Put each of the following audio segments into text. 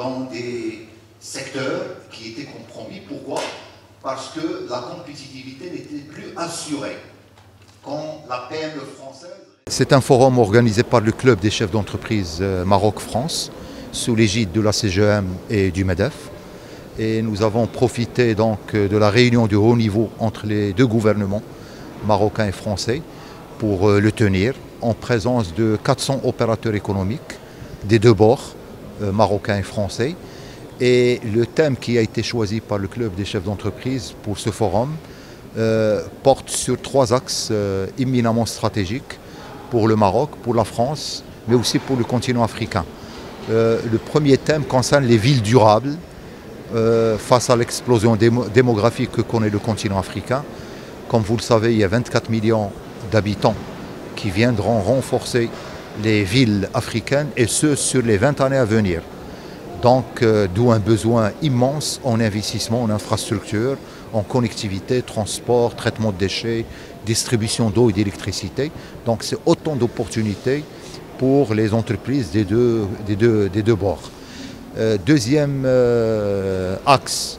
dans des secteurs qui étaient compromis. Pourquoi? Parce que la compétitivité n'était plus assurée quand la PME française... C'est un forum organisé par le club des chefs d'entreprise Maroc-France, sous l'égide de la CGM et du MEDEF. Et nous avons profité donc de la réunion de haut niveau entre les deux gouvernements, marocains et français, pour le tenir en présence de 400 opérateurs économiques des deux bords, marocains et français. Et le thème qui a été choisi par le club des chefs d'entreprise pour ce forum porte sur trois axes éminemment stratégiques pour le Maroc, pour la France, mais aussi pour le continent africain. Le premier thème concerne les villes durables face à l'explosion démographique que connaît le continent africain. Comme vous le savez, il y a 24 millions d'habitants qui viendront renforcer les villes africaines, et ce sur les 20 années à venir. Donc, d'où un besoin immense en investissement, en infrastructure, en connectivité, transport, traitement de déchets, distribution d'eau et d'électricité. Donc, c'est autant d'opportunités pour les entreprises des deux bords. Deuxième axe,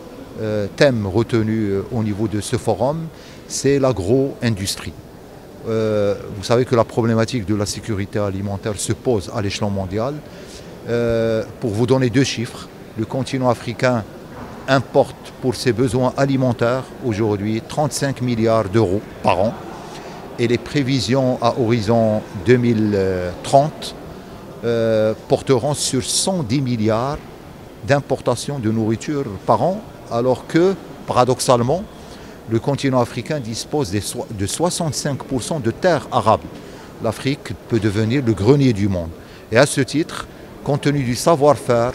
thème retenu au niveau de ce forum, c'est l'agro-industrie. Vous savez que la problématique de la sécurité alimentaire se pose à l'échelon mondial. Pour vous donner deux chiffres, le continent africain importe pour ses besoins alimentaires aujourd'hui 35 milliards d'euros par an, et les prévisions à horizon 2030 porteront sur 110 milliards d'importations de nourriture par an, alors que, paradoxalement, le continent africain dispose de 65% de terres arables. L'Afrique peut devenir le grenier du monde. Et à ce titre, compte tenu du savoir-faire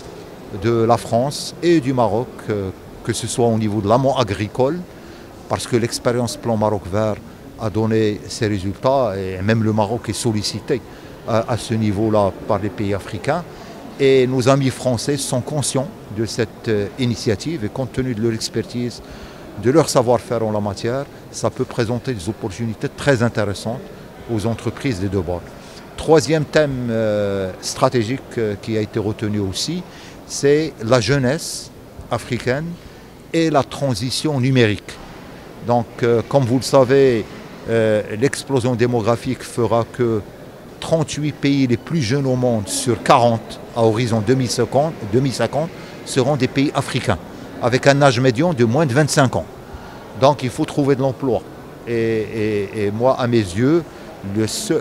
de la France et du Maroc, que ce soit au niveau de l'amont agricole, parce que l'expérience Plan Maroc Vert a donné ses résultats, et même le Maroc est sollicité à ce niveau-là par les pays africains. Et nos amis français sont conscients de cette initiative, et compte tenu de leur expertise, de leur savoir-faire en la matière, ça peut présenter des opportunités très intéressantes aux entreprises des deux bords. Troisième thème stratégique qui a été retenu aussi, c'est la jeunesse africaine et la transition numérique. Donc, comme vous le savez, l'explosion démographique fera que 38 pays les plus jeunes au monde sur 40 à horizon 2050 seront des pays africains, avec un âge médian de moins de 25 ans. Donc il faut trouver de l'emploi. Et moi, à mes yeux,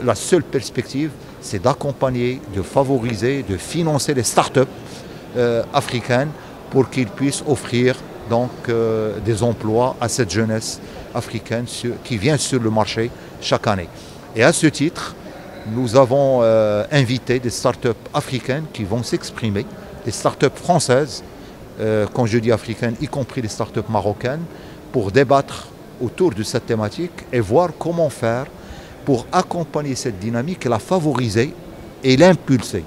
la seule perspective, c'est d'accompagner, de favoriser, de financer les start-up africaines pour qu'ils puissent offrir donc, des emplois à cette jeunesse africaine qui vient sur le marché chaque année. Et à ce titre, nous avons invité des start-up africaines qui vont s'exprimer, des start-up françaises, quand je dis africaines, y compris les start-up marocaines, pour débattre autour de cette thématique et voir comment faire pour accompagner cette dynamique et la favoriser et l'impulser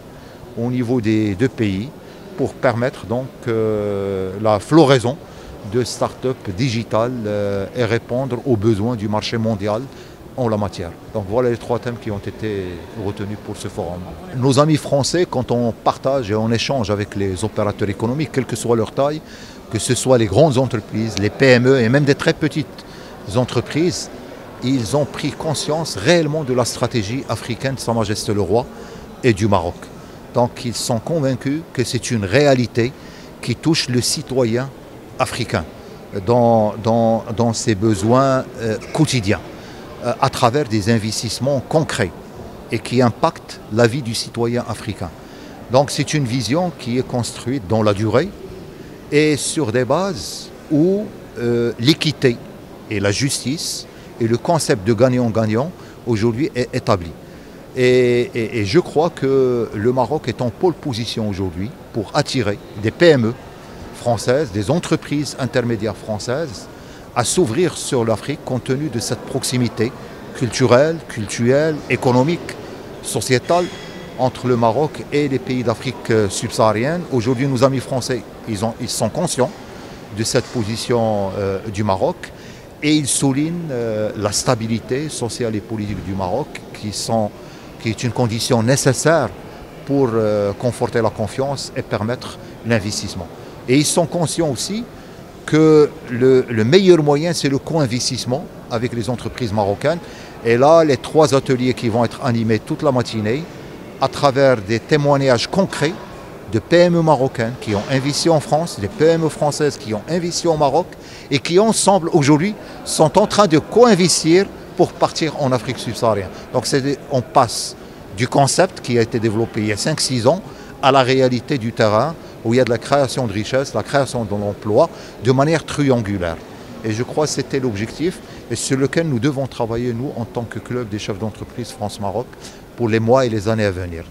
au niveau des deux pays pour permettre donc la floraison de start-up digitales et répondre aux besoins du marché mondial en la matière. Donc voilà les trois thèmes qui ont été retenus pour ce forum. Nos amis français, quand on partage et on échange avec les opérateurs économiques, quelle que soit leur taille, que ce soit les grandes entreprises, les PME et même des très petites entreprises, ils ont pris conscience réellement de la stratégie africaine de Sa Majesté le Roi et du Maroc. Donc ils sont convaincus que c'est une réalité qui touche le citoyen africain dans ses besoins quotidiens, à travers des investissements concrets et qui impactent la vie du citoyen africain. Donc c'est une vision qui est construite dans la durée et sur des bases où l'équité et la justice et le concept de gagnant-gagnant aujourd'hui est établi. Et je crois que le Maroc est en pole position aujourd'hui pour attirer des PME françaises, des entreprises intermédiaires françaises à s'ouvrir sur l'Afrique compte tenu de cette proximité culturelle, économique, sociétale entre le Maroc et les pays d'Afrique subsaharienne. Aujourd'hui, nos amis français, ils sont conscients de cette position du Maroc et ils soulignent la stabilité sociale et politique du Maroc qui est une condition nécessaire pour conforter la confiance et permettre l'investissement. Et ils sont conscients aussi que le meilleur moyen, c'est le co-investissement avec les entreprises marocaines. Et là, les 3 ateliers qui vont être animés toute la matinée, à travers des témoignages concrets de PME marocaines qui ont investi en France, des PME françaises qui ont investi au Maroc et qui ensemble aujourd'hui sont en train de co-investir pour partir en Afrique subsaharienne. Donc on passe du concept qui a été développé il y a 5-6 ans à la réalité du terrain où il y a de la création de richesse, la création de l'emploi de manière triangulaire. Et je crois que c'était l'objectif et sur lequel nous devons travailler, nous, en tant que club des chefs d'entreprise France-Maroc, pour les mois et les années à venir.